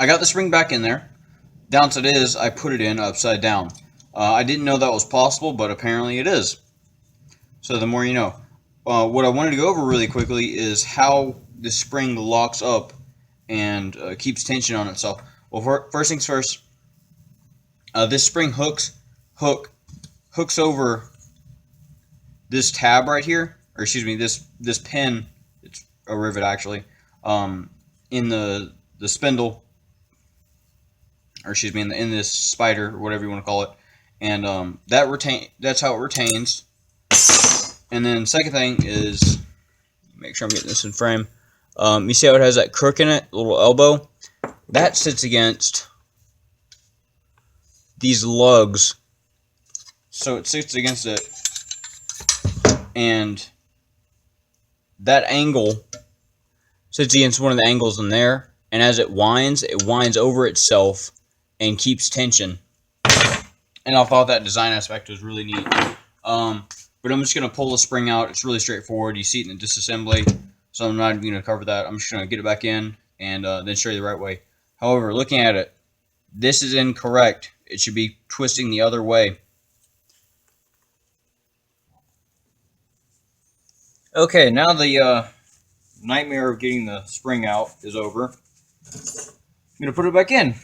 I got the spring back in there. Downside is I put it in upside down. I didn't know that was possible, but apparently it is. So the more you know. What I wanted to go over really quickly is how the spring locks up and keeps tension on itself. Well, first things first, this spring hooks over this tab right here, or excuse me, this pin. It's a rivet actually, in the spindle, or excuse me, in this spider, or whatever you want to call it, and that's how it retains. And then second thing is, make sure I'm getting this in frame. You see how it has that crook in it, little elbow? That sits against these lugs. So it sits against it, and that angle sits against one of the angles in there, and as it winds over itself and keeps tension. And I thought that design aspect was really neat. But I'm just going to pull the spring out. It's really straightforward. You see it in the disassembly, so I'm not even going to cover that. I'm just going to get it back in and then show you the right way. However, looking at it, this is incorrect. It should be twisting the other way. Okay, now the nightmare of getting the spring out is over. I'm going to put it back in.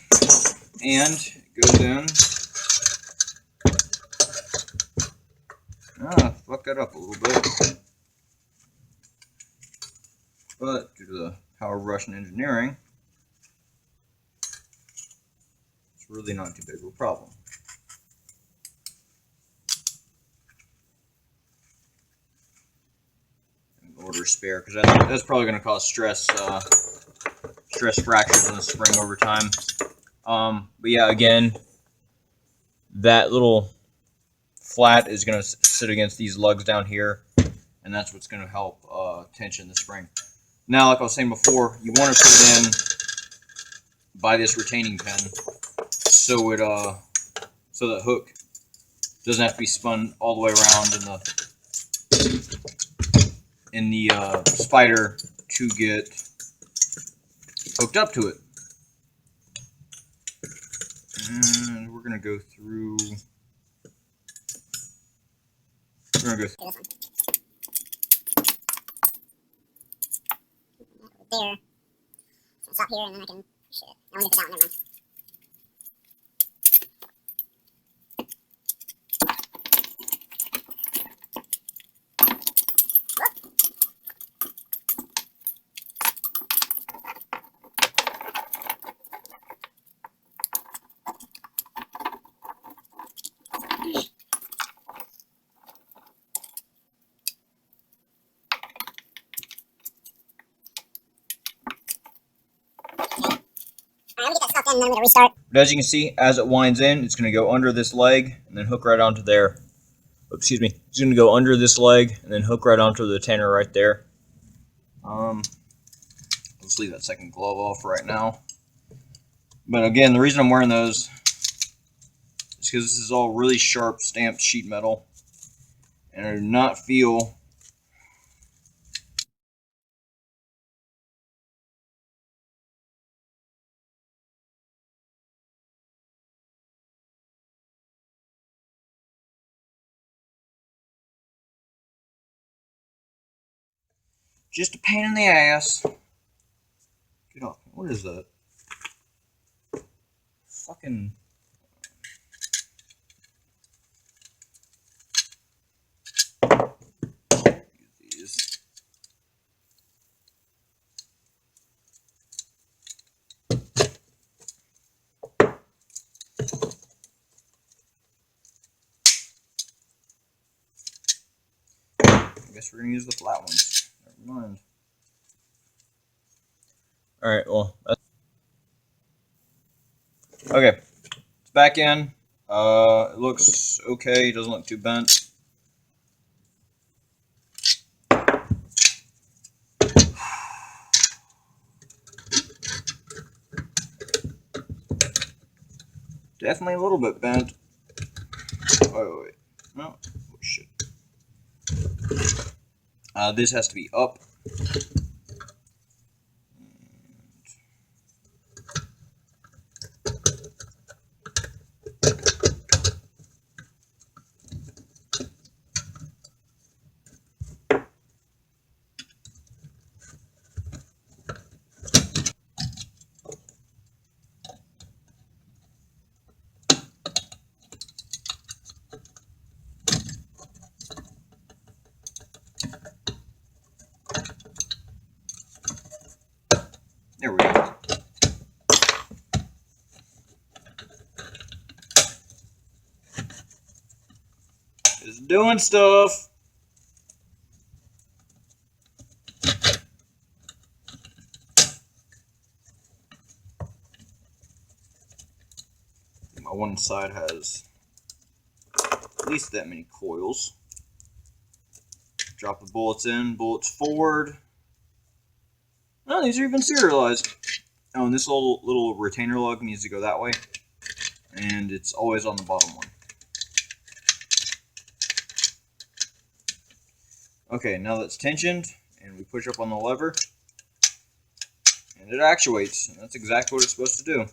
And it goes in. Fucked that up a little bit. But due to the power of Russian engineering, it's really not too big of a problem. Order spare, because that's probably going to cause stress fractures in the spring over time. But yeah, again, that little flat is going to sit against these lugs down here, and that's what's going to help tension the spring. Now, like I was saying before, you want to put it in by this retaining pin, so the hook doesn't have to be spun all the way around in the spider to get hooked up to it. And we're gonna go through. We're gonna go through there. So stop here, and then I can push it. I want to get this out. Never mind. And then I'm going to restart. But as you can see, as it winds in, it's going to go under this leg and then hook right onto there. Oops, excuse me. It's going to go under this leg and then hook right onto the tenor right there. Let's leave that second glove off right now. But again, the reason I'm wearing those is because this is all really sharp stamped sheet metal, and I do not feel just a pain in the ass. Get off. What is that? Fucking. Use these. I guess we're gonna use the flat ones. Never mind. Alright, well, okay, it's back in. It looks okay, it doesn't look too bent. Definitely a little bit bent. Oh, wait. No. Oh, shit. This has to be up. Doing stuff. My one side has at least that many coils. Drop the bullets in, bullets forward. Oh, these are even serialized. Oh, and this little retainer lug needs to go that way. And it's always on the bottom one. Okay, now that's tensioned, and we push up on the lever, and it actuates. And that's exactly what it's supposed to do.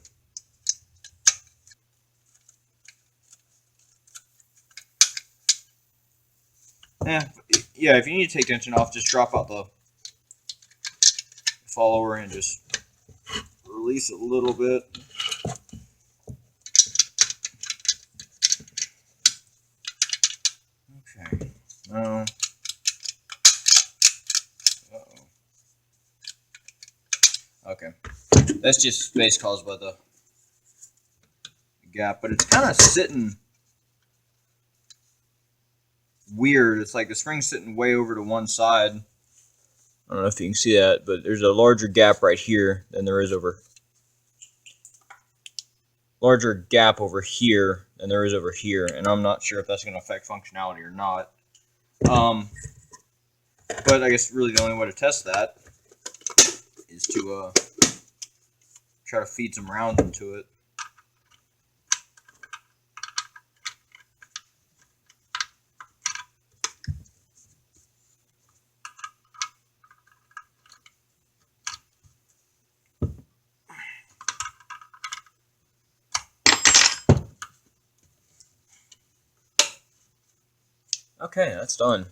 Yeah, if you need to take tension off, just drop out the follower and just release it a little bit. Okay. Now, okay. That's just space caused by the gap, but it's kind of sitting weird. It's like the spring's sitting way over to one side. I don't know if you can see that, but there's a larger gap right here than there is over. Larger gap over here than there is over here, and I'm not sure if that's going to affect functionality or not. But I guess really the only way to test that is to try to feed some rounds into it. Okay, that's done.